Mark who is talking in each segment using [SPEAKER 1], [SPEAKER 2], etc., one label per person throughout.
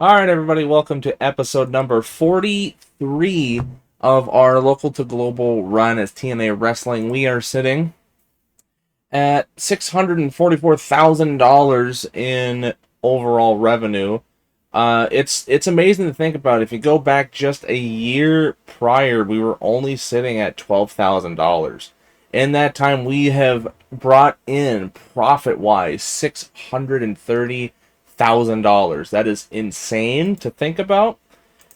[SPEAKER 1] All right, everybody, welcome to episode number 43 of our local to global run as TNA Wrestling. We are sitting at $644,000 in overall revenue. It's amazing to think about. If you go back just a year prior, we were only sitting at $12,000. In that time, we have brought in profit-wise $630,000. That is insane to think about.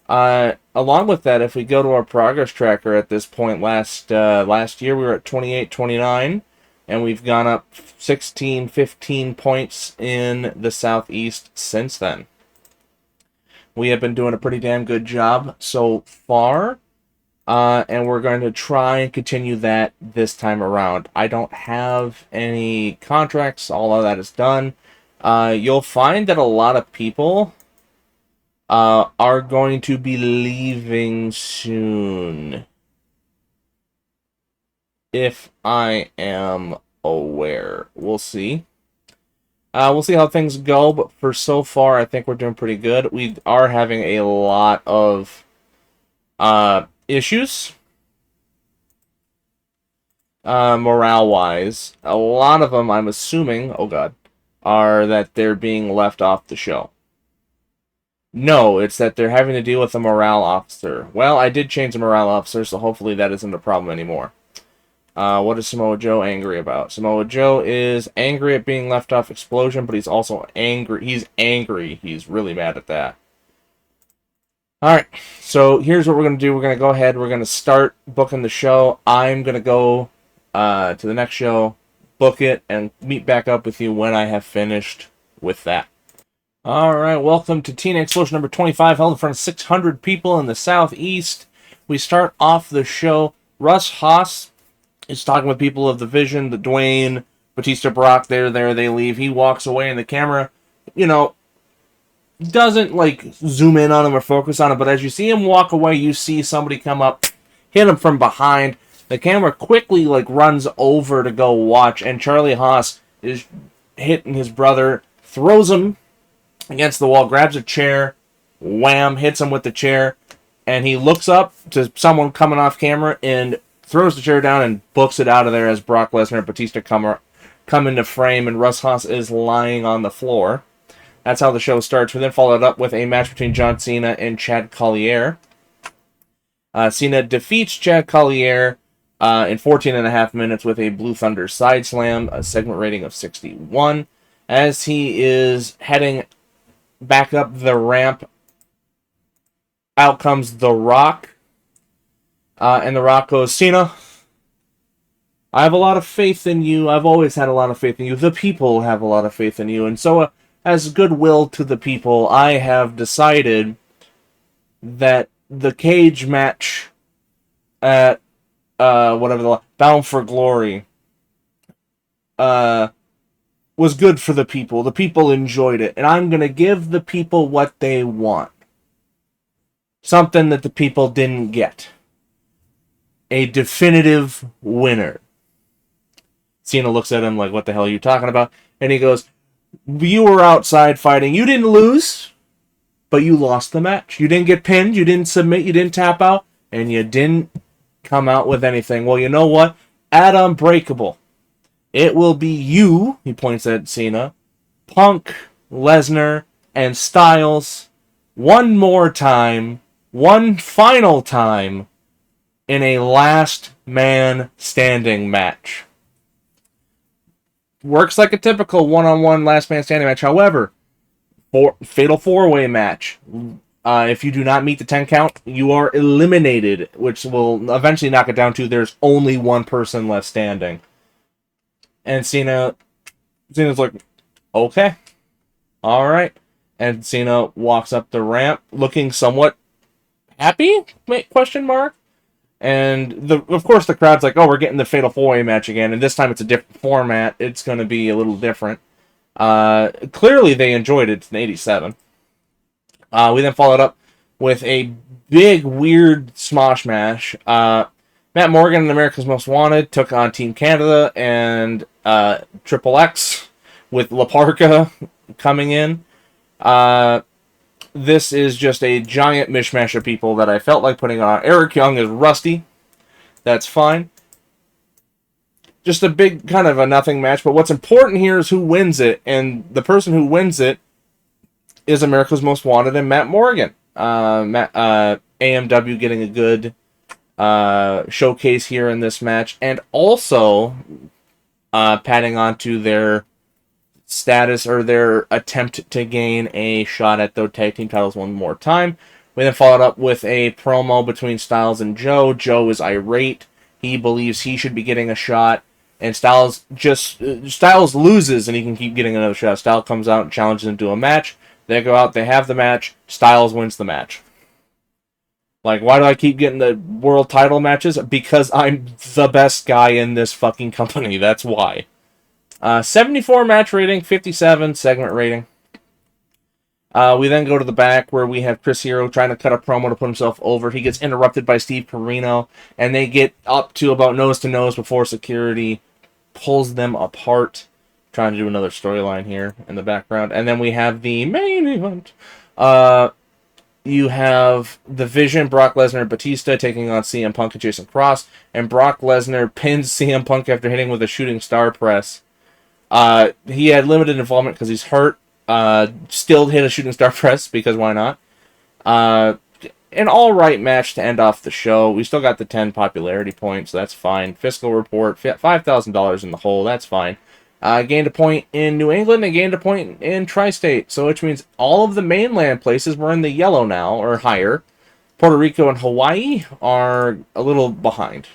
[SPEAKER 1] Along with that, if we go to our progress tracker at this point, last year we were at 28-29, and we've gone up 16, 15 points in the Southeast since then. We have been doing a pretty damn good job so far, and we're going to try and continue that this time around. I don't have any contracts. All of that is done. You'll find that a lot of people are going to be leaving soon, if I am aware. We'll see. We'll see how things go, but for so far, I think we're doing pretty good. We are having a lot of issues, morale-wise. A lot of them, I'm assuming, oh god, are that they're being left off the show. No, it's that they're having to deal with a morale officer. Well, I did change the morale officer, so hopefully that isn't a problem anymore. What is Samoa Joe angry about? Samoa Joe is angry at being left off Explosion, but he's also angry. He's angry. He's really mad at that. Alright, so here's what we're going to do. We're going to go ahead. We're going to start booking the show. I'm going to go to the next show, book it, and meet back up with you when I have finished with that. Alright, welcome to TNA Explosion number 25, held in front of 600 people in the Southeast. We start off the show. Russ Haas is talking with people of the Vision, the Dwayne, Batista, Brock. They're there, they leave. He walks away, and the camera, doesn't, zoom in on him or focus on him, but as you see him walk away, you see somebody come up, hit him from behind. The camera quickly, runs over to go watch, and Charlie Haas is hitting his brother, throws him against the wall, grabs a chair, wham, hits him with the chair, and he looks up to someone coming off camera and throws the chair down and books it out of there as Brock Lesnar and Batista come into frame, and Russ Haas is lying on the floor. That's how the show starts. We then followed up with a match between John Cena and Chad Collier. Cena defeats Chad Collier in 14.5 minutes with a Blue Thunder side slam, a segment rating of 61. As he is heading back up the ramp, out comes The Rock. And The Rock goes, Cena, I have a lot of faith in you. I've always had a lot of faith in you. The people have a lot of faith in you. And so, as goodwill to the people, I have decided that the cage match at, Bound for Glory, was good for the people. The people enjoyed it. And I'm going to give the people what they want. Something that the people didn't get. A definitive winner. Cena looks at him like, what the hell are you talking about? And he goes, you were outside fighting. You didn't lose, but you lost the match. You didn't get pinned. You didn't submit. You didn't tap out. And you didn't come out with anything. Well, you know what? At Unbreakable, it will be you, he points at Cena, Punk, Lesnar, and Styles one more time, one final time, in a last man standing match. Works like a typical one-on-one last man standing match. However, fatal four-way match. If you do not meet the 10 count, you are eliminated, which will eventually knock it down to there's only one person left standing. And Cena's like, okay, all right. And Cena walks up the ramp looking somewhat happy? Question mark. And of course the crowd's like, oh, we're getting the Fatal 4-Way match again, and this time it's a different format. It's going to be a little different. Clearly they enjoyed it. It's an 87. We then followed up with a big, weird Smosh Mash. Matt Morgan and America's Most Wanted took on Team Canada and Triple X with La Parka coming in. this is just a giant mishmash of people that I felt like putting on. Eric Young is rusty. That's fine. Just a big kind of a nothing match. But what's important here is who wins it. And the person who wins it is America's Most Wanted and Matt Morgan. AMW getting a good showcase here in this match. And also padding on to their status or their attempt to gain a shot at the tag team titles one more time. We then followed up with a promo between Styles and Joe. Joe is irate. He believes he should be getting a shot. And Styles loses and he can keep getting another shot. Styles comes out and challenges him to a match. They go out, they have the match. Styles wins the match. Like, why do I keep getting the world title matches? Because I'm the best guy in this fucking company. That's why. 74 match rating, 57 segment rating. We then go to the back where we have Chris Hero trying to cut a promo to put himself over. He gets interrupted by Steve Corino, and they get up to about nose to nose before security pulls them apart. Trying to do another storyline here in the background. And then we have the main event. You have The Vision, Brock Lesnar, and Batista taking on CM Punk and Jason Cross. And Brock Lesnar pins CM Punk after hitting with a shooting star press. He had limited involvement because he's hurt. Still hit a shooting star press because why not? An alright match to end off the show. We still got the 10 popularity points, so that's fine. Fiscal report, $5,000 in the hole, that's fine. Gained a point in New England and gained a point in Tri-State, so which means all of the mainland places were in the yellow now, or higher. Puerto Rico and Hawaii are a little behind.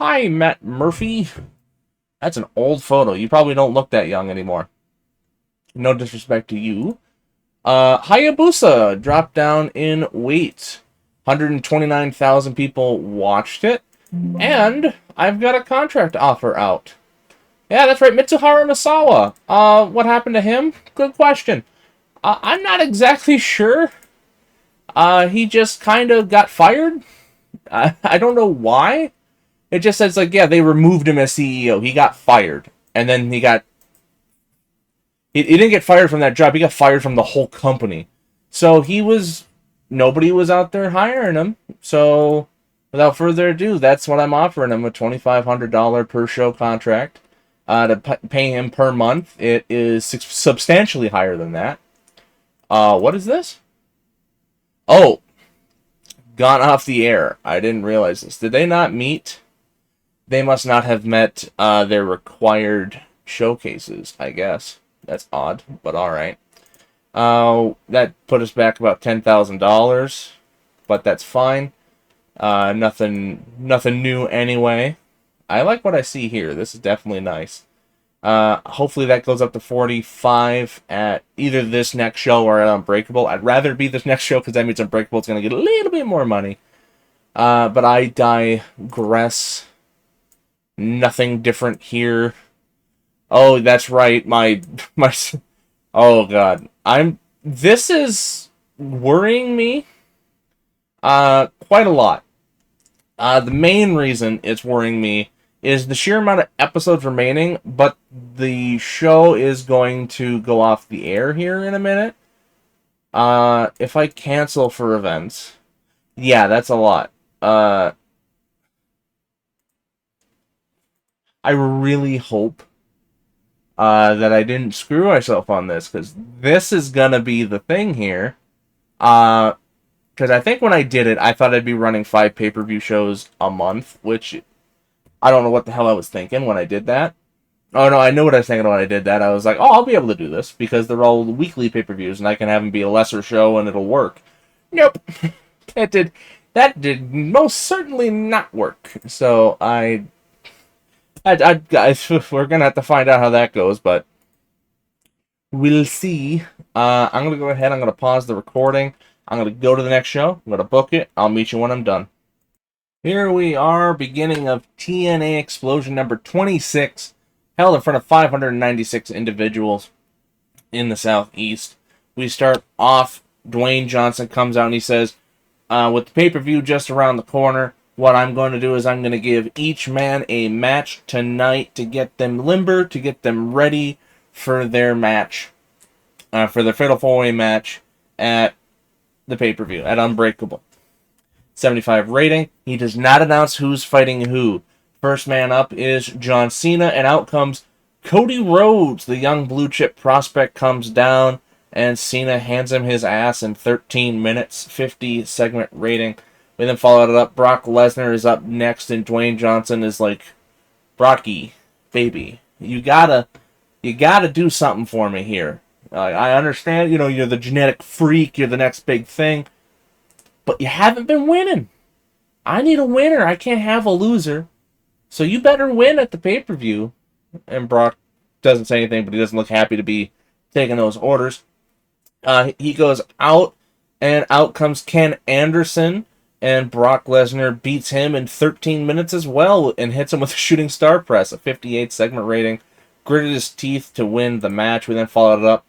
[SPEAKER 1] Hi, Matt Murphy. That's an old photo. You probably don't look that young anymore. No disrespect to you. Hayabusa dropped down in weight. 129,000 people watched it. And I've got a contract offer out. Yeah, that's right. Mitsuharu Misawa. What happened to him? Good question. I'm not exactly sure. He just kind of got fired. I don't know why. It just says, like, yeah, they removed him as CEO. He got fired. And then he got... He didn't get fired from that job. He got fired from the whole company. So he was... Nobody was out there hiring him. So, without further ado, that's what I'm offering him. A $2,500 per show contract. To pay him per month. It is substantially higher than that. What is this? Oh. Gone off the air. I didn't realize this. Did they not meet? They must not have met their required showcases, I guess. That's odd, but alright. That put us back about $10,000, but that's fine. Nothing new anyway. I like what I see here. This is definitely nice. Hopefully that goes up to 45 at either this next show or at Unbreakable. I'd rather be this next show because that means Unbreakable is going to get a little bit more money. But I digress. Nothing different here. Oh, that's right. My oh god. This is worrying me quite a lot. The main reason it's worrying me is the sheer amount of episodes remaining, but the show is going to go off the air here in a minute. If I cancel for events, yeah, that's a lot. I really hope that I didn't screw myself on this, because this is gonna be the thing here. Because I think when I did it, I thought I'd be running 5 pay-per-view shows a month, which I don't know what the hell I was thinking when I did that. Oh no, I know what I was thinking when I did that. I was like, oh, I'll be able to do this because they're all weekly pay-per-views, and I can have them be a lesser show and it'll work. Nope, that did most certainly not work. So we're gonna have to find out how that goes, but we'll see. I'm gonna go ahead. I'm gonna pause the recording. I'm gonna go to the next show. I'm gonna book it. I'll meet you when I'm done. Here we are, beginning of TNA Explosion number 26, held in front of 596 individuals in the Southeast. We start off, Dwayne Johnson comes out and he says, with the pay-per-view just around the corner, what I'm going to do is I'm going to give each man a match tonight to get them limber, to get them ready for their match, for their Fatal 4-Way match at the pay-per-view, at Unbreakable. 75 rating. He does not announce who's fighting who. First man up is John Cena, and out comes Cody Rhodes. The young blue chip prospect comes down, and Cena hands him his ass in 13 minutes, 50 segment rating. We then followed it up. Brock Lesnar is up next, and Dwayne Johnson is like, Brocky, baby, you gotta do something for me here. I understand, you're the genetic freak, you're the next big thing, but you haven't been winning. I need a winner. I can't have a loser. So you better win at the pay-per-view. And Brock doesn't say anything, but he doesn't look happy to be taking those orders. He goes out, and out comes Ken Anderson, and Brock Lesnar beats him in 13 minutes as well and hits him with a shooting star press, a 58 segment rating. Gritted his teeth to win the match. We then followed it up.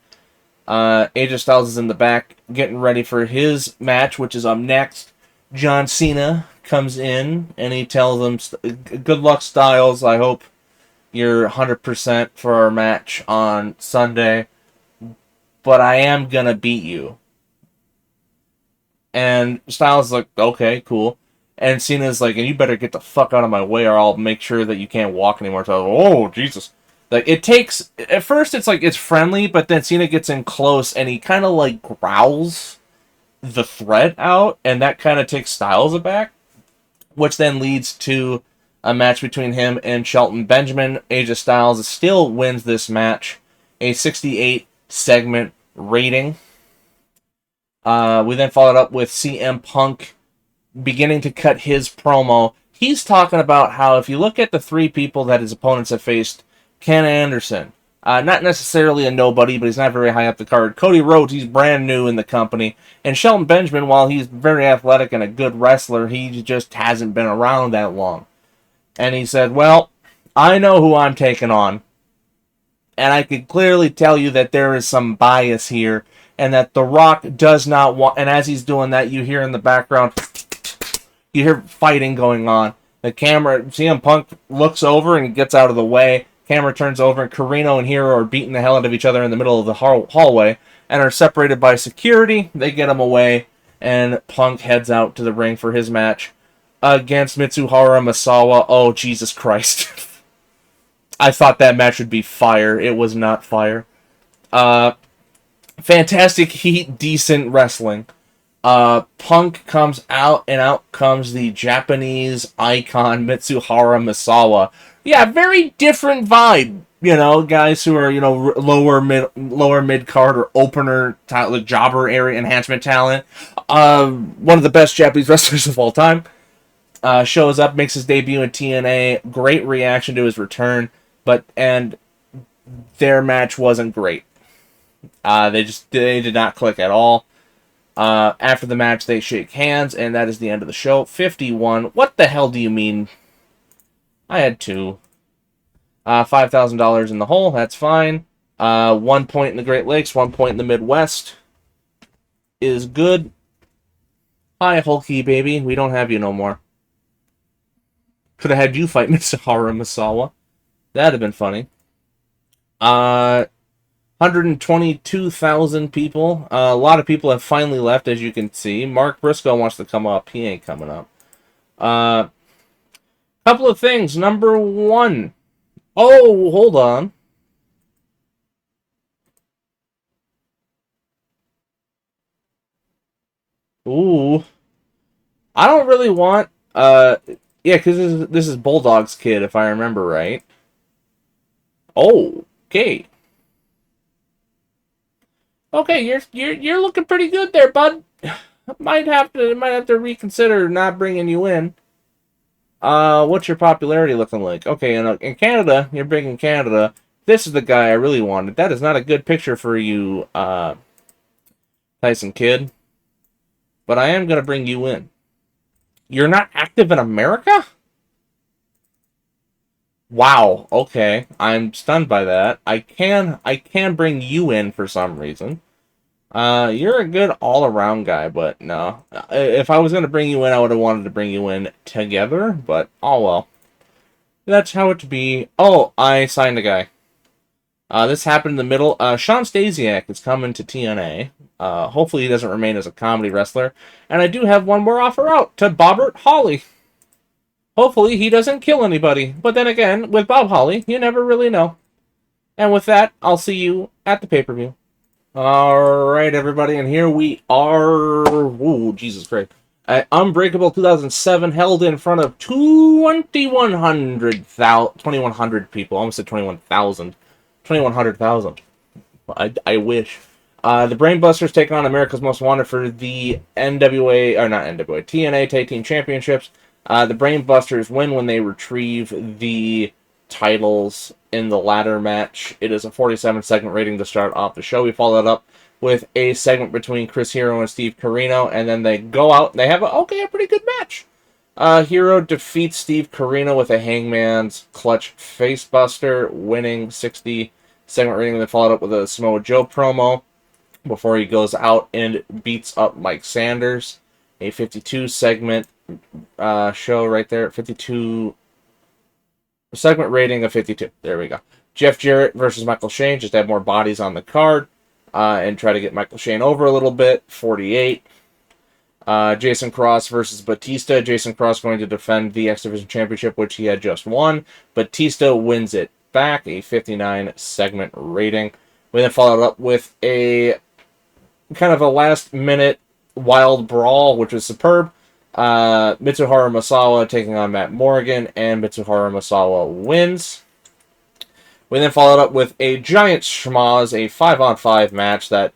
[SPEAKER 1] AJ Styles is in the back getting ready for his match, which is up next. John Cena comes in, and he tells him, good luck, Styles. I hope you're 100% for our match on Sunday, but I am going to beat you. And Styles is like, okay, cool. And Cena's like, and you better get the fuck out of my way or I'll make sure that you can't walk anymore. So, oh, Jesus. Like, it takes, at first it's like, it's friendly, but then Cena gets in close and he kind of like growls the threat out, and that kind of takes Styles aback, which then leads to a match between him and Shelton Benjamin. AJ Styles still wins this match, a 68 segment rating. We then followed up with CM Punk beginning to cut his promo. He's talking about how if you look at the three people that his opponents have faced, Ken Anderson, not necessarily a nobody, but he's not very high up the card. Cody Rhodes, he's brand new in the company. And Shelton Benjamin, while he's very athletic and a good wrestler, he just hasn't been around that long. And he said, well, I know who I'm taking on. And I could clearly tell you that there is some bias here, and that The Rock does not want... And as he's doing that, you hear in the background, you hear fighting going on. The camera, CM Punk looks over and gets out of the way. Camera turns over, and Carino and Hero are beating the hell out of each other in the middle of the hallway and are separated by security. They get him away, and Punk heads out to the ring for his match against Mitsuhara Misawa. Oh, Jesus Christ. I thought that match would be fire. It was not fire. Fantastic heat, decent wrestling. Punk comes out, and out comes the Japanese icon Mitsuhara Misawa. Yeah, very different vibe. Guys who are, lower mid card or opener, like jobber area enhancement talent. One of the best Japanese wrestlers of all time. Shows up, makes his debut in TNA. Great reaction to his return, and their match wasn't great. They did not click at all. After the match, they shake hands, and that is the end of the show. 51. What the hell do you mean? I had two. $5,000 in the hole. That's fine. 1 point in the Great Lakes, 1 point in the Midwest is good. Hi, Hulky baby. We don't have you no more. Could have had you fight Mitsuhara Misawa. That'd have been funny. 122,000 people. A lot of people have finally left, as you can see. Mark Briscoe wants to come up. He ain't coming up. Couple of things. Number one. Oh, hold on. Ooh. I don't really want... yeah, because this is Bulldog's kid, if I remember right. Oh, okay. Okay, you're looking pretty good there, bud. Might have to reconsider not bringing you in. What's your popularity looking like? Okay, in Canada, you're big in Canada. This is the guy I really wanted. That is not a good picture for you, Tyson Kidd. But I am gonna bring you in. You're not active in America? Wow. Okay, I'm stunned by that. I can bring you in for some reason. You're a good all-around guy, but no. If I was going to bring you in, I would have wanted to bring you in together, but oh well. That's how it be. Oh, I signed a guy. This happened in the middle. Sean Stasiak is coming to TNA. Hopefully he doesn't remain as a comedy wrestler. And I do have one more offer out to Bobbert Holly. Hopefully he doesn't kill anybody. But then again, with Bob Holly, you never really know. And with that, I'll see you at the pay-per-view. Alright, everybody, and here we are. Ooh, Jesus Christ. Unbreakable 2007 held in front of 2,100 people. I almost said 21,000. 2,100,000. I wish. The Brainbusters taking on America's Most Wanted for the NWA, or not NWA, TNA Tag Team Championships. The Brainbusters win when they retrieve the titles in the ladder match. It is a 47-segment rating to start off the show. We follow that up with a segment between Chris Hero and Steve Corino, and then they go out and they have a pretty good match. Hero defeats Steve Corino with a Hangman's Clutch Facebuster, winning 60-segment rating. They followed up with a Samoa Joe promo before he goes out and beats up Mike Sanders. A 52-segment show right there. 52 segment rating of 52. There we go. Jeff Jarrett versus Michael Shane. Just have more bodies on the card and try to get Michael Shane over a little bit. 48. Jason Cross versus Batista. Jason Cross going to defend the X Division Championship, which he had just won. Batista wins it back. A 59-segment rating. We then followed up with a kind of a last-minute wild brawl, which was superb. Mitsuharu Misawa taking on Matt Morgan, and Mitsuharu Misawa wins. We then followed up with a giant schmoz, a 5-on-5 match that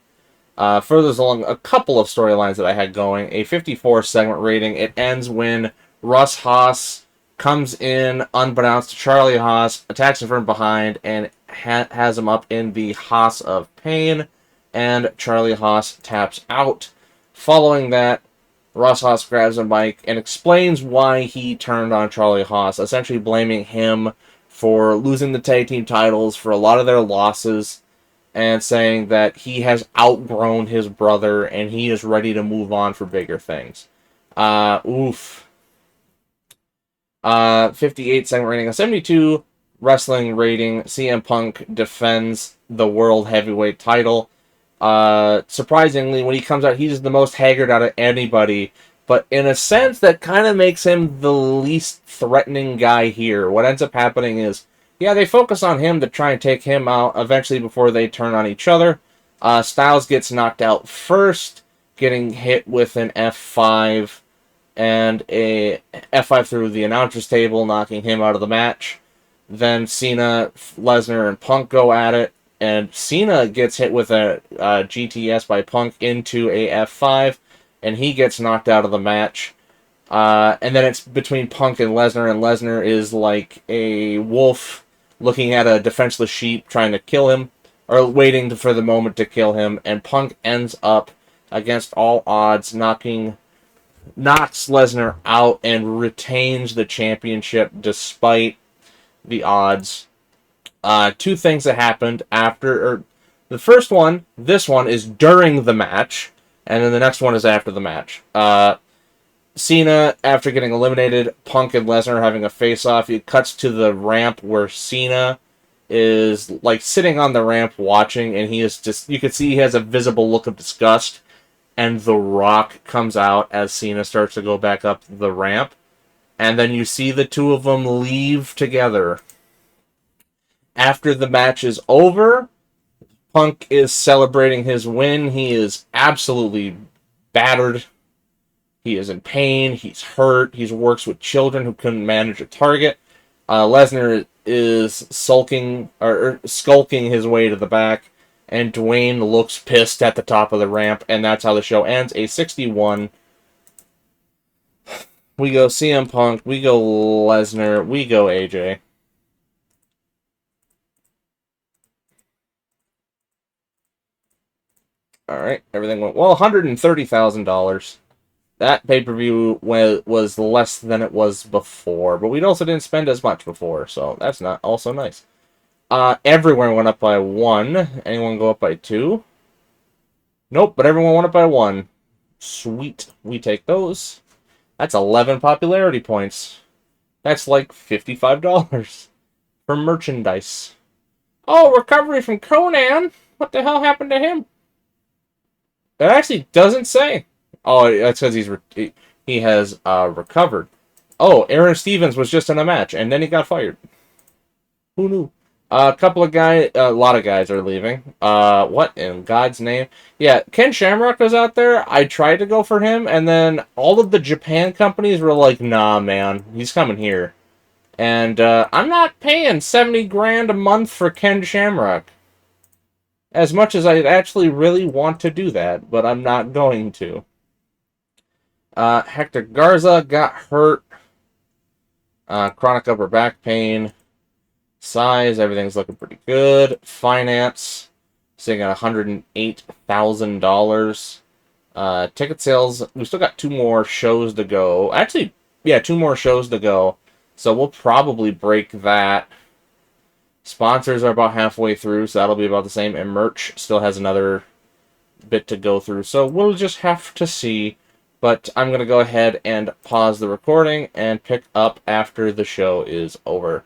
[SPEAKER 1] furthers along a couple of storylines that I had going. A 54-segment rating. It ends when Russ Haas comes in unbeknownst to Charlie Haas, attacks him from behind, and has him up in the Haas of Pain, and Charlie Haas taps out. Following that, Russ Haas grabs a mic and explains why he turned on Charlie Haas, essentially blaming him for losing the tag team titles, for a lot of their losses, and saying that he has outgrown his brother and he is ready to move on for bigger things. 58 segment rating, a 72 wrestling rating. CM Punk defends the World Heavyweight title. Surprisingly, when he comes out, he's the most haggard out of anybody, but in a sense that kind of makes him the least threatening guy here. What ends up happening is, yeah, they focus on him to try and take him out eventually before they turn on each other. Styles gets knocked out first, getting hit with an F5 and a F5 through the announcer's table, knocking him out of the match. Then Cena, Lesnar, and Punk go at it, and Cena gets hit with a GTS by Punk into a F5, and he gets knocked out of the match. And then it's between Punk and Lesnar is like a wolf looking at a defenseless sheep trying to kill him, or waiting for the moment to kill him, and Punk ends up, against all odds, knocks Lesnar out and retains the championship despite the odds. Two things that happened after, or the first one, this one, is during the match, and then the next one is after the match. Cena, after getting eliminated, Punk and Lesnar having a face-off. It cuts to the ramp where Cena is like sitting on the ramp watching, and he is just, you can see he has a visible look of disgust, and The Rock comes out as Cena starts to go back up the ramp, and then you see the two of them leave together. After the match is over, Punk is celebrating his win. He is absolutely battered. He is in pain. He's hurt. He works with children who couldn't manage a target. Lesnar is skulking his way to the back, and Dwayne looks pissed at the top of the ramp, and that's how the show ends. A 61. We go CM Punk. We go Lesnar. We go AJ. Alright, everything went well. $130,000. That pay-per-view was less than it was before, but we also didn't spend as much before, so that's not also nice. Everyone went up by 1. Anyone go up by 2? Nope, but everyone went up by 1. Sweet. We take those. That's 11 popularity points. That's like $55 for merchandise. Oh, recovery from Conan. What the hell happened to him? It actually doesn't say. Oh, it says he has recovered. Oh, Aaron Stevens was just in a match, and then he got fired. Who knew? A lot of guys are leaving. What in God's name? Yeah, Ken Shamrock was out there. I tried to go for him, and then all of the Japan companies were like, nah, man, he's coming here. And I'm not paying 70 grand a month for Ken Shamrock. As much as I actually really want to do that, but I'm not going to. Hector Garza got hurt. Chronic upper back pain. Size, everything's looking pretty good. Finance, sitting at $108,000. Ticket sales, we still got 2 more shows to go. Actually, yeah, 2 more shows to go. So we'll probably break that. Sponsors are about halfway through, so that'll be about the same. And merch still has another bit to go through. So we'll just have to see. But I'm going to go ahead and pause the recording and pick up after the show is over.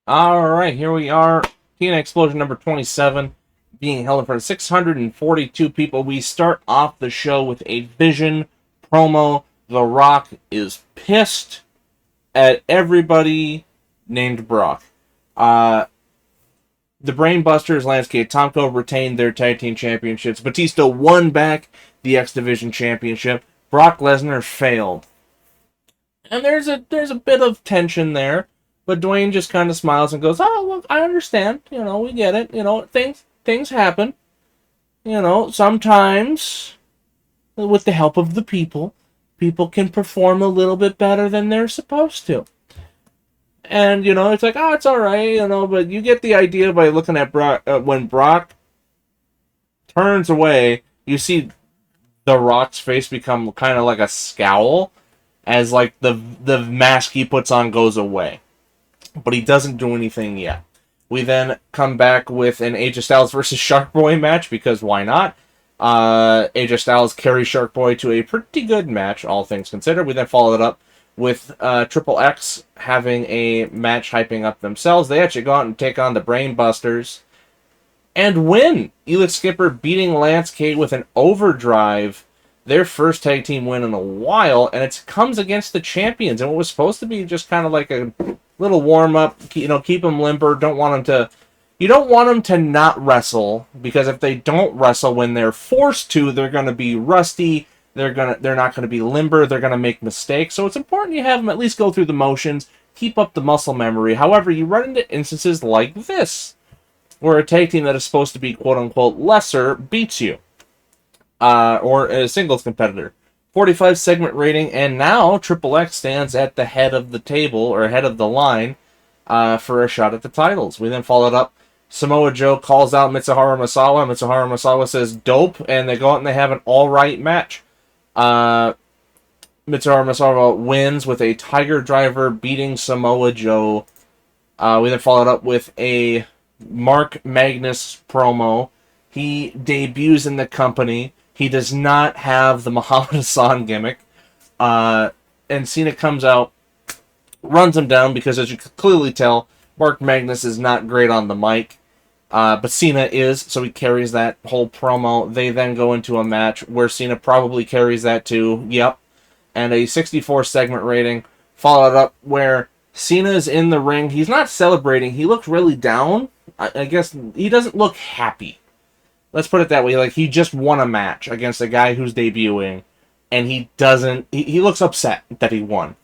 [SPEAKER 1] Alright, here we are. TNA Explosion number 27, being held in front of 642 people. We start off the show with a Vision promo. The Rock is pissed at everybody named Brock. The Brainbusters, Lance Cade, Tomko retained their tag team championships. Batista won back the X Division championship. Brock Lesnar failed. And there's a bit of tension there. But Dwayne just kind of smiles and goes, oh, well, I understand. You know, we get it. You know, things happen. You know, sometimes, with the help of the people can perform a little bit better than they're supposed to. And, you know, it's like, oh, it's all right, you know, but you get the idea by looking at Brock. When Brock turns away, you see The Rock's face become kind of like a scowl as, like, the mask he puts on goes away. But he doesn't do anything yet. We then come back with an AJ Styles versus Shark Boy match, because why not? AJ Styles carries Shark Boy to a pretty good match, all things considered. We then follow it up with Triple X having a match hyping up themselves. They actually go out and take on the Brainbusters and win. Elix Skipper beating Lance Cade with an overdrive. Their first tag team win in a while, and it comes against the champions. And what was supposed to be just kind of like a little warm up, you know, keep them limber. You don't want them to not wrestle, because if they don't wrestle when they're forced to, they're going to be rusty. They're not going to be limber. They're going to make mistakes. So it's important you have them at least go through the motions, keep up the muscle memory. However, you run into instances like this, where a tag team that is supposed to be quote unquote lesser beats you. Or a singles competitor. 45 segment rating, and now Triple X stands at the head of the table, or head of the line, for a shot at the titles. We then followed up. Samoa Joe calls out Mitsuharu Misawa. Mitsuharu Misawa says dope, and they go out and they have an alright match. Mitsuharu Misawa wins with a Tiger Driver beating Samoa Joe. We then followed up with a Mark Magnus promo. He debuts in the company. He does not have the Muhammad Hassan gimmick. And Cena comes out, runs him down, because as you can clearly tell, Mark Magnus is not great on the mic. But Cena is, so he carries that whole promo. They then go into a match where Cena probably carries that too. Yep. And a 64 segment rating. Followed up where Cena is in the ring. He's not celebrating. He looks really down. I guess he doesn't look happy. Let's put it that way. Like, he just won a match against a guy who's debuting, and he doesn't... He looks upset that he won.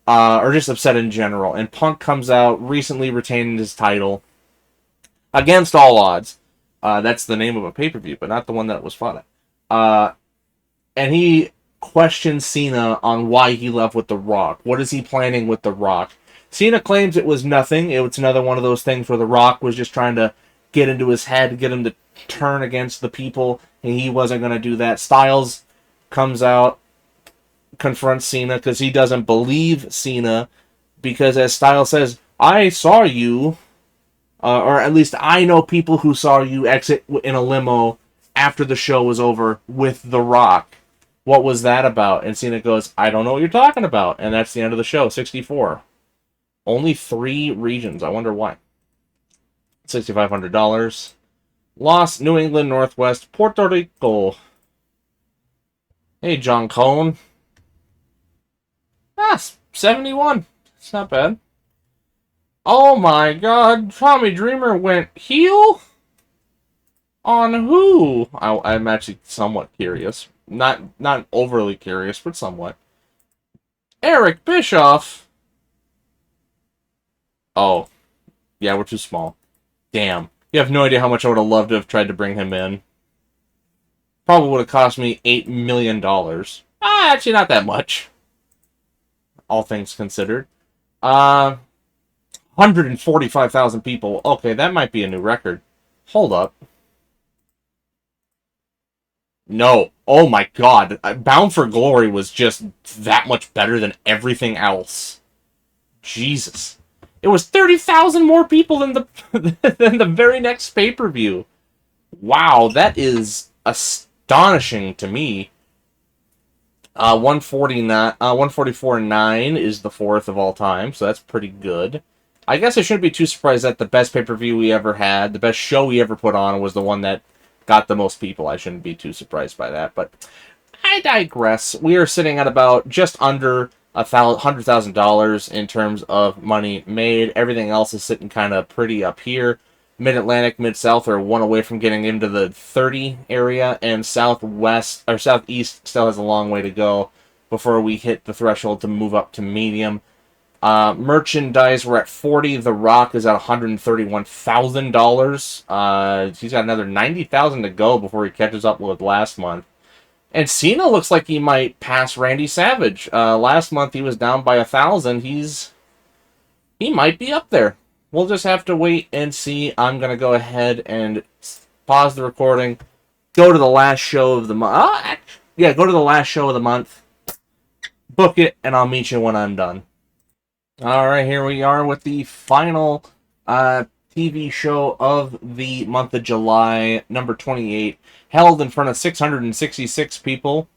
[SPEAKER 1] Or just upset in general. And Punk comes out, recently retained his title, against all odds. That's the name of a pay-per-view, but not the one that it was fought at. And he questions Cena on why he left with The Rock. What is he planning with The Rock? Cena claims it was nothing. It was another one of those things where The Rock was just trying to get into his head, get him to turn against the people, and he wasn't going to do that. Styles comes out, confronts Cena, because he doesn't believe Cena, because as Styles says, I saw you, or at least I know people who saw you exit in a limo after the show was over with The Rock. What was that about? And Cena goes, I don't know what you're talking about. And that's the end of the show, 64. Only 3 regions. I wonder why. $6,500. Loss, New England Northwest, Puerto Rico. Hey, John Cone. 71. It's not bad. Oh my god, Tommy Dreamer went heel? On who? I'm actually somewhat curious. Not overly curious, but somewhat. Eric Bischoff? Oh. Yeah, we're too small. Damn. You have no idea how much I would have loved to have tried to bring him in. Probably would have cost me $8 million. Actually not that much. All things considered. 145,000 people. Okay, that might be a new record. Hold up. No. Oh my god. Bound for Glory was just that much better than everything else. Jesus. It was 30,000 more people than the than the very next pay-per-view. Wow, that is astonishing to me. 144.9 is the fourth of all time, so that's pretty good. I guess I shouldn't be too surprised that the best pay-per-view we ever had, the best show we ever put on, was the one that got the most people. I shouldn't be too surprised by that, but I digress. We are sitting at about just under $100,000 in terms of money made. Everything else is sitting kind of pretty up here. Mid-Atlantic, Mid-South are one away from getting into the 30 area, and Southwest or Southeast still has a long way to go before we hit the threshold to move up to medium. Merchandise, we're at 40. The Rock is at $131,000. He's got another 90,000 to go before he catches up with last month. And Cena looks like he might pass Randy Savage. Last month he was down by 1,000. He might be up there. We'll just have to wait and see. I'm going to go ahead and pause the recording. Go to the last show of the month. Go to the last show of the month. Book it, and I'll meet you when I'm done. Alright, here we are with the final TV show of the month of July, number 28, held in front of 666 people.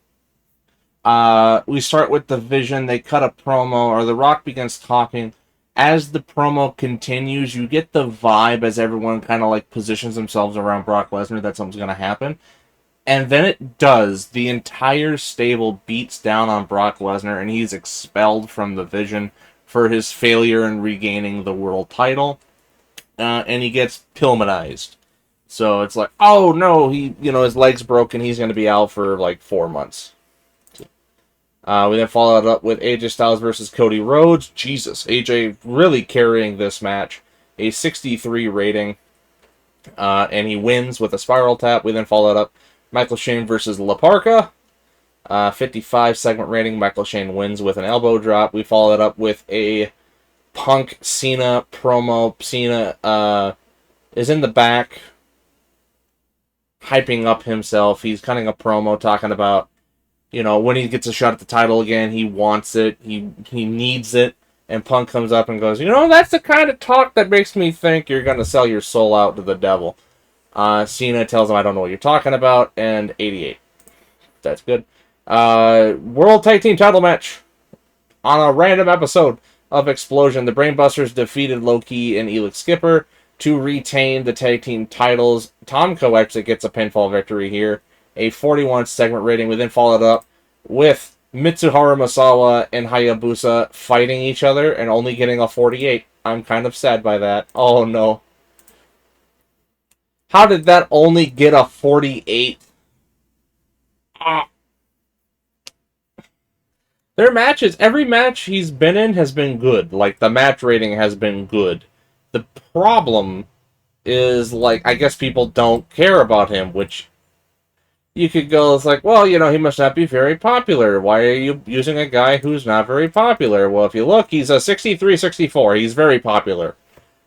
[SPEAKER 1] We start with the Vision. They cut a promo, or The Rock begins talking. As the promo continues, you get the vibe as everyone kind of like positions themselves around Brock Lesnar that something's going to happen. And then it does. The entire stable beats down on Brock Lesnar, and he's expelled from the Vision for his failure in regaining the world title. And he gets Pillmanized. So it's like, oh no, his leg's broken, he's going to be out for like 4 months. We then follow it up with AJ Styles versus Cody Rhodes. Jesus, AJ really carrying this match. A 63 rating. And he wins with a spiral tap. We then follow it up. Michael Shane versus La Parka. 55 segment rating. Michael Shane wins with an elbow drop. We follow it up with a Punk Cena promo. Cena is in the back hyping up himself. He's cutting a promo talking about, when he gets a shot at the title again, he wants it. He needs it. And Punk comes up and goes, that's the kind of talk that makes me think you're going to sell your soul out to the devil. Cena tells him, I don't know what you're talking about. And 88. That's good. World Tag Team title match on a random episode of Explosion. The Brainbusters defeated Low-Ki and Elix Skipper to retain the tag team titles. Tomko actually gets a pinfall victory here. A 41 segment rating. We then followed up with Mitsuharu Misawa and Hayabusa fighting each other and only getting a 48. I'm kind of sad by that. Oh no. How did that only get a 48? Their matches, every match he's been in has been good. Like, the match rating has been good. The problem is, I guess people don't care about him, which you could go, it's like, well, he must not be very popular. Why are you using a guy who's not very popular? Well, if you look, he's a 63-64. He's very popular.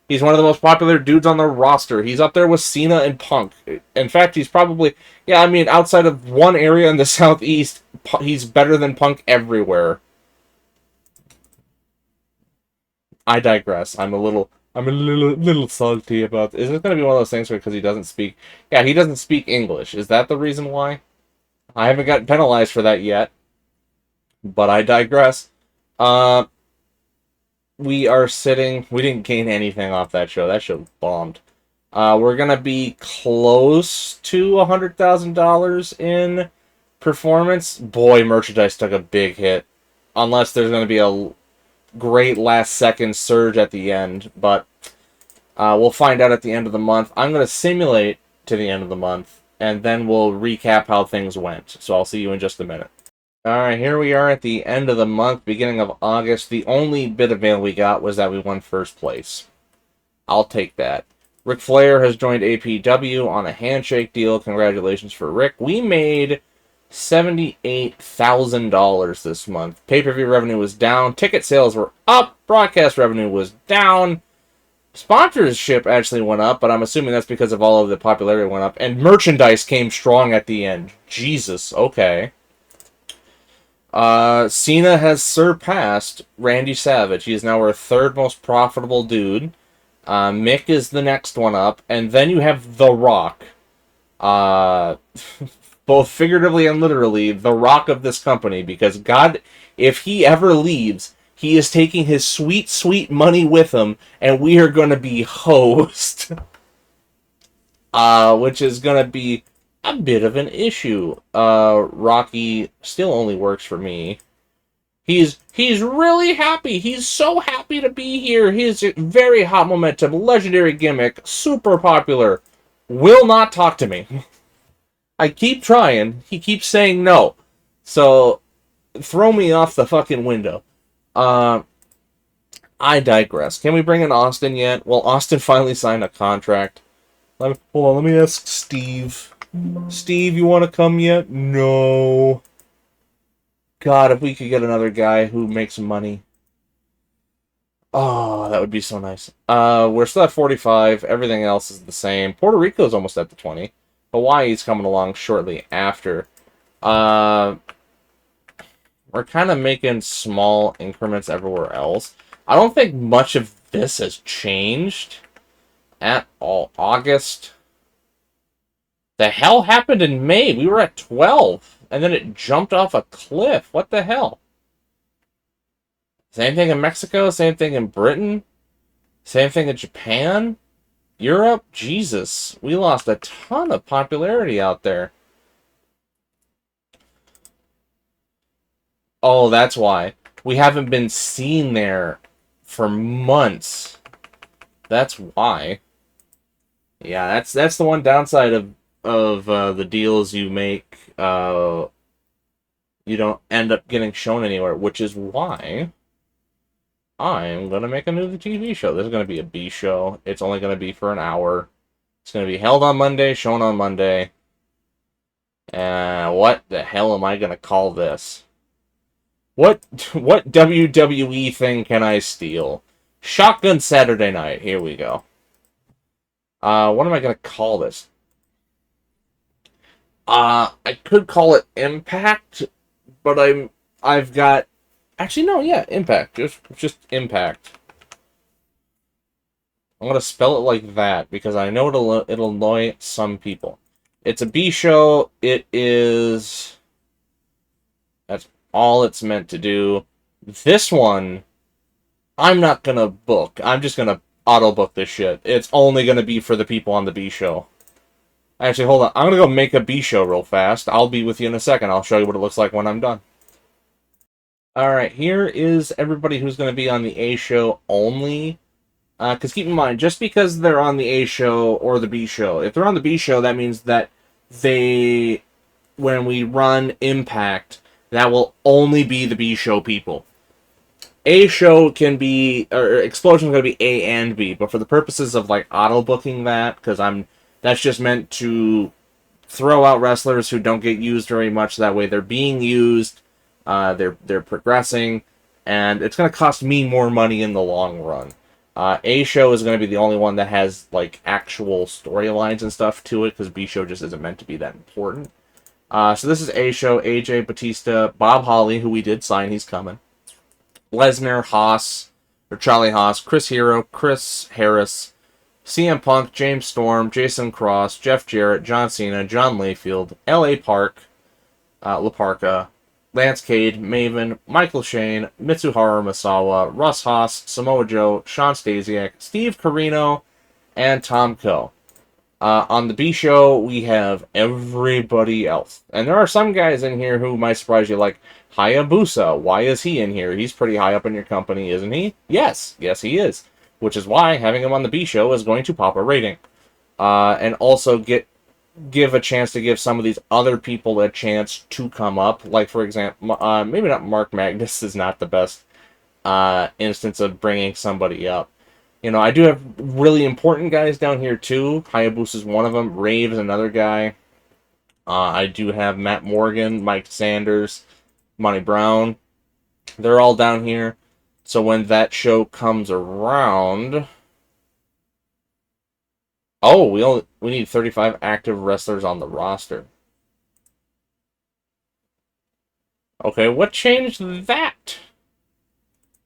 [SPEAKER 1] He's one of the most popular dudes on the roster. He's up there with Cena and Punk. In fact, he's probably, outside of one area in the Southeast, he's better than Punk everywhere. I digress. I'm a little salty about this. Is it going to be one of those things because he doesn't speak? Yeah, he doesn't speak English. Is that the reason why? I haven't gotten penalized for that yet. But I digress. We didn't gain anything off that show. That show bombed. We're going to be close to $100,000 in performance. Boy, merchandise took a big hit. Unless there's going to be a great last-second surge at the end. But we'll find out at the end of the month. I'm going to simulate to the end of the month. And then we'll recap how things went. So I'll see you in just a minute. Alright, here we are at the end of the month, beginning of August. The only bit of mail we got was that we won first place. I'll take that. Ric Flair has joined APW on a handshake deal. Congratulations for Rick. We made $78,000 this month. Pay-per-view revenue was down. Ticket sales were up. Broadcast revenue was down. Sponsorship actually went up, but I'm assuming that's because of all of the popularity went up. And merchandise came strong at the end. Jesus, okay. Cena has surpassed Randy Savage. He is now our third most profitable dude. Mick is the next one up. And then you have The Rock. Both figuratively and literally, the Rock of this company. Because God, if he ever leaves, he is taking his sweet, sweet money with him. And we are going to be hosed. Which is going to be a bit of an issue. Rocky still only works for me. He's really happy. He's so happy to be here. He's very hot momentum, legendary gimmick, super popular. Will not talk to me. I keep trying. He keeps saying no. So, throw me off the fucking window. I digress. Can we bring in Austin yet? Well, Austin finally signed a contract. Hold on, let me ask Steve. Steve, you want to come yet? No. God, if we could get another guy who makes money. Oh, that would be so nice. We're still at 45. Everything else is the same. Puerto Rico's almost at the 20. Hawaii's coming along shortly after. We're kind of making small increments everywhere else. I don't think much of this has changed at all. August. The hell happened in May? We were at 12, and then it jumped off a cliff. What the hell? Same thing in Mexico, same thing in Britain, same thing in Japan, Europe. Jesus, we lost a ton of popularity out there. Oh, that's why. We haven't been seen there for months. That's why. Yeah, that's the one downside of the deals you make. You don't end up getting shown anywhere, which is why I'm gonna make a new TV show. This is gonna be a B show. It's only gonna be for an hour. It's gonna be held on Monday, shown on Monday. What the hell am I gonna call this? What WWE thing can I steal? Shotgun Saturday Night. Here we go. What am I gonna call this? I could call it Impact, but I've got actually no, yeah, Impact. Just Impact. I'm gonna spell it like that because I know it'll annoy some people. It's a B show. It is. That's all it's meant to do. This one, I'm not gonna book. I'm just gonna auto book this shit. It's only gonna be for the people on the B show. Actually, hold on. I'm gonna go make a B show real fast. I'll be with you in a second. I'll show you what it looks like when I'm done. Alright, here is everybody who's going to be on the A show only. Because keep in mind, just because they're on the A show or the B show, if they're on the B show, that means that when we run Impact, that will only be the B show people. A show can be, or Explosion's going to be A and B, but for the purposes of like auto booking that, because that's just meant to throw out wrestlers who don't get used very much. That way they're being used, they're progressing, and it's going to cost me more money in the long run. A show is going to be the only one that has like actual storylines and stuff to it, because B show just isn't meant to be that important. So this is A show. AJ, Batista, Bob Holly, who we did sign, he's coming. Lesnar, Haas, or Charlie Haas, Chris Hero, Chris Harris, CM Punk, James Storm, Jason Cross, Jeff Jarrett, John Cena, John Layfield, L.A. Park, La Parka, Lance Cade, Maven, Michael Shane, Mitsuharu Misawa, Russ Haas, Samoa Joe, Sean Stasiak, Steve Corino, and Tom Coe. On the B show, we have everybody else. And there are some guys in here who might surprise you, like Hayabusa. Why is he in here? He's pretty high up in your company, isn't he? Yes. Yes, he is. Which is why having him on the B show is going to pop a rating. And also give a chance to give some of these other people a chance to come up. Like, for example, maybe not Mark Magnus is not the best instance of bringing somebody up. You know, I do have really important guys down here, too. Hayabusa's one of them. Rave's another guy. I do have Matt Morgan, Mike Sanders, Monty Brown. They're all down here. So when that show comes around... Oh, we need 35 active wrestlers on the roster. Okay, what changed that?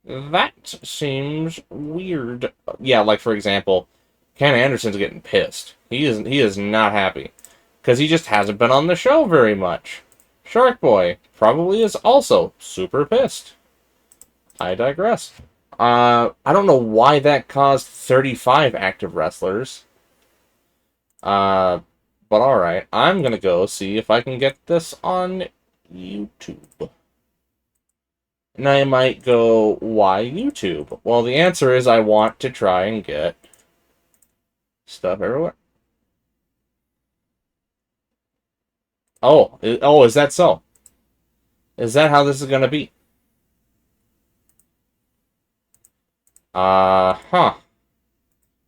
[SPEAKER 1] That seems weird. Yeah, like for example, Ken Anderson's getting pissed. He is not happy because he just hasn't been on the show very much. Shark Boy probably is also super pissed. I digress. I don't know why that caused 35 active wrestlers. But alright, I'm gonna go see if I can get this on YouTube. And I might go, why YouTube? Well, the answer is I want to try and get stuff everywhere. Oh, is that so? Is that how this is gonna be? Huh.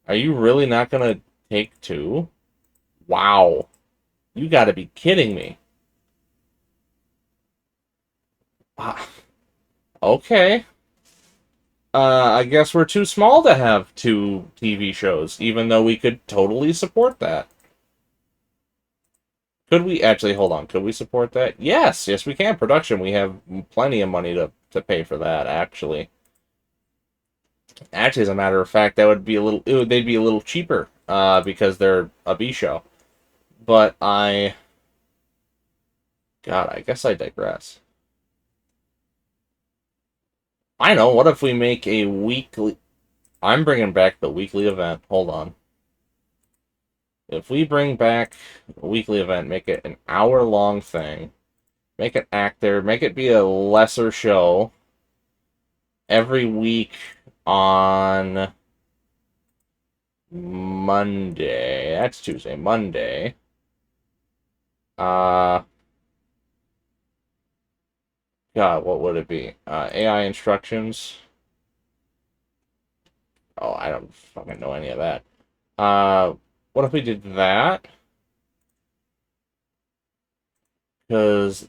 [SPEAKER 1] Are you really not gonna take two? Wow. You gotta be kidding me. Okay. I guess we're too small to have two TV shows, even though we could totally support that. Could we actually, hold on, could we support that? Yes, yes we can. Production, we have plenty of money to pay for that, actually. Actually, as a matter of fact, that would be they'd be a little cheaper, because they're a B show. But God, I guess I digress. I know, what if we make a weekly... I'm bringing back the weekly event. Hold on. If we bring back a weekly event, make it an hour-long thing, make it actor, make it be a lesser show every week on Monday. That's Tuesday. Monday. God, what would it be? AI instructions. Oh, I don't fucking know any of that. What if we did that? And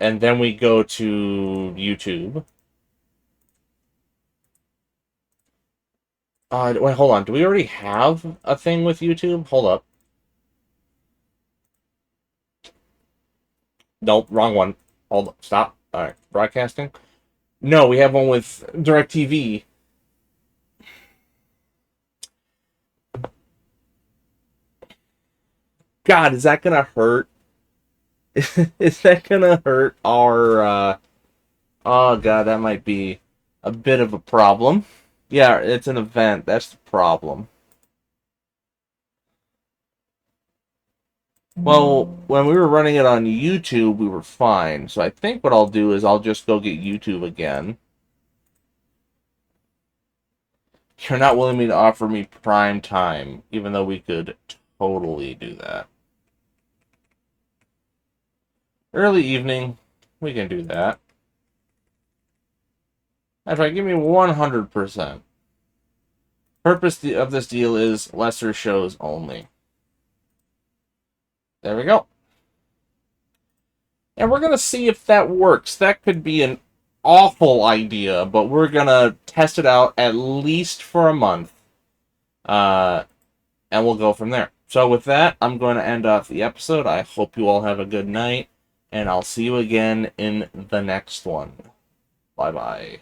[SPEAKER 1] then we go to YouTube. Wait, hold on. Do we already have a thing with YouTube? Hold up. Nope, wrong one. Hold up. Stop. Alright, broadcasting. No, we have one with DirecTV. God, is that gonna hurt? Is that gonna hurt our, Oh god, that might be a bit of a problem. Yeah, it's an event. That's the problem. Well, when we were running it on YouTube, we were fine. So I think what I'll do is I'll just go get YouTube again. You're not willing to offer me prime time, even though we could totally do that. Early evening, we can do that. That's right, give me 100%. Purpose of this deal is lesser shows only. There we go. And we're going to see if that works. That could be an awful idea, but we're going to test it out at least for a month. And we'll go from there. So with that, I'm going to end off the episode. I hope you all have a good night, and I'll see you again in the next one. Bye-bye.